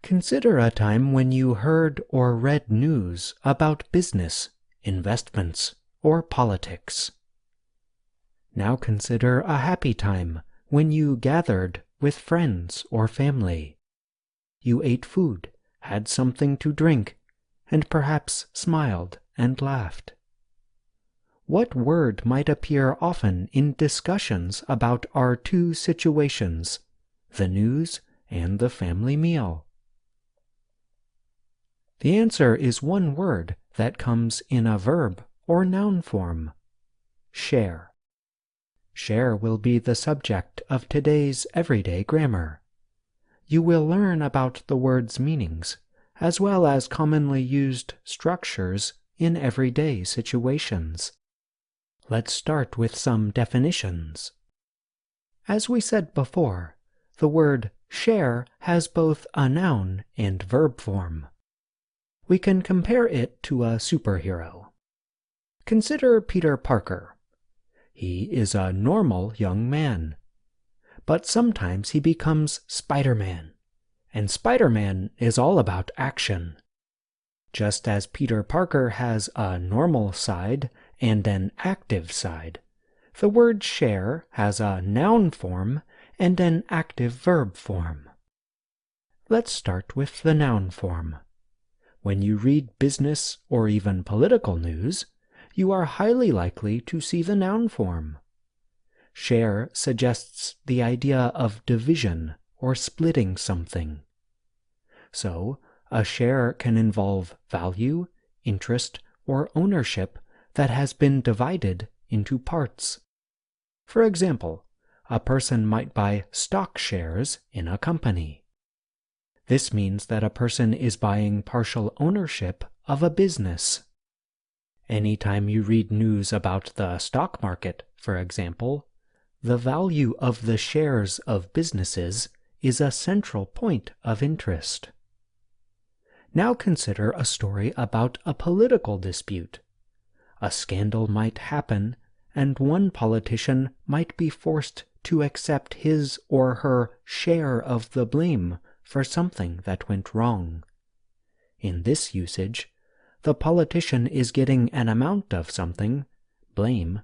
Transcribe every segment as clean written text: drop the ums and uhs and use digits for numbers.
Consider a time when you heard or read news about business, investments, or politics. Now consider a happy time when you gathered with friends or family. You ate food, had something to drink, and perhaps smiled and laughed. What word might appear often in discussions about our two situations, the news and the family meal? The answer is one word that comes in a verb or noun form: share. Share will be the subject of today's everyday grammar. You will learn about the word's meanings, as well as commonly used structures in everyday situations. Let's start with some definitions. As we said before, the word share has both a noun and verb form. We can compare it to a superhero. Consider Peter Parker. He is a normal young man. But sometimes he becomes Spider-Man, and Spider-Man is all about action. Just as Peter Parker has a normal side and an active side, the word share has a noun form and an active verb form. Let's start with the noun form. When you read business or even political news, you are highly likely to see the noun form. Share suggests the idea of division or splitting something. So, a share can involve value, interest, or ownership that has been divided into parts. For example, a person might buy stock shares in a company. This means that a person is buying partial ownership of a business. Anytime you read news about the stock market, for example, the value of the shares of businesses is a central point of interest. Now consider a story about a political dispute. A scandal might happen, and one politician might be forced to accept his or her share of the blame for something that went wrong. In this usage, the politician is getting an amount of something, blame,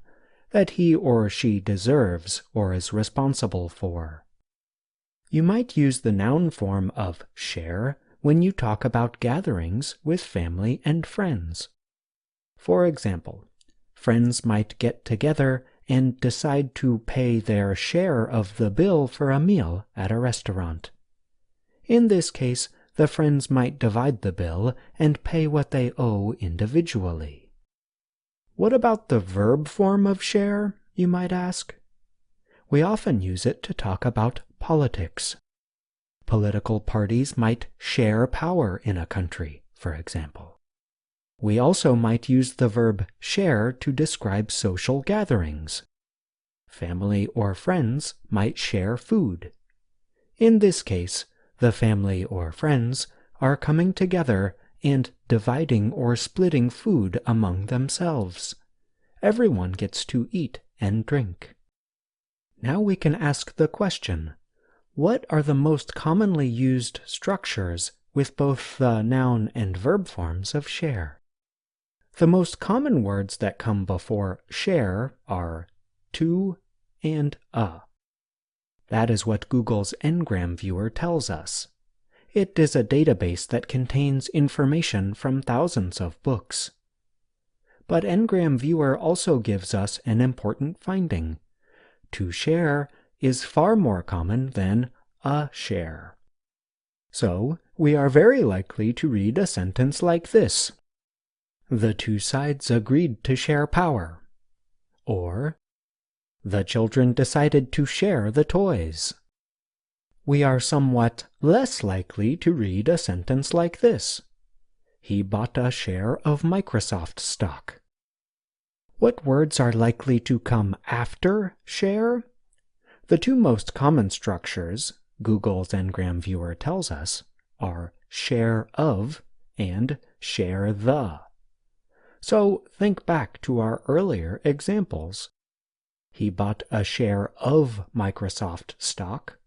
that he or she deserves or is responsible for. You might use the noun form of share when you talk about gatherings with family and friends. For example, friends might get together and decide to pay their share of the bill for a meal at a restaurant. In this case, the friends might divide the bill and pay what they owe individually. What about the verb form of share, you might ask? We often use it to talk about politics. Political parties might share power in a country, for example. We also might use the verb share to describe social gatherings. Family or friends might share food. In this case, the family or friends are coming together and dividing or splitting food among themselves. Everyone gets to eat and drink. Now we can ask the question, what are the most commonly used structures with both the noun and verb forms of share? The most common words that come before share are to and a. That is what Google's Ngram Viewer tells us. It is a database that contains information from thousands of books. But Ngram Viewer also gives us an important finding. To share is far more common than a share. So, we are very likely to read a sentence like this: The two sides agreed to share power. Or, the children decided to share the toys. We are somewhat less likely to read a sentence like this: He bought a share of Microsoft stock. What words are likely to come after share? The two most common structures, Google's Ngram Viewer tells us, are share of and share the. So think back to our earlier examples. He bought a share of Microsoft stock.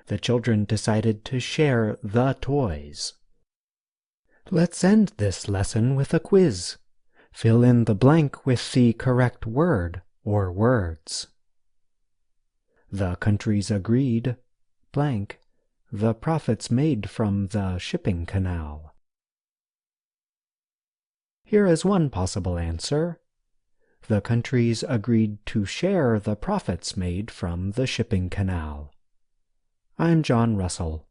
The children decided to share the toys. Let's end this lesson with a quiz. Fill in the blank with the correct word or words. The countries agreed, blank, the profits made from the shipping canal. Here is one possible answer. The countries agreed to share the profits made from the shipping canal. I'm John Russell.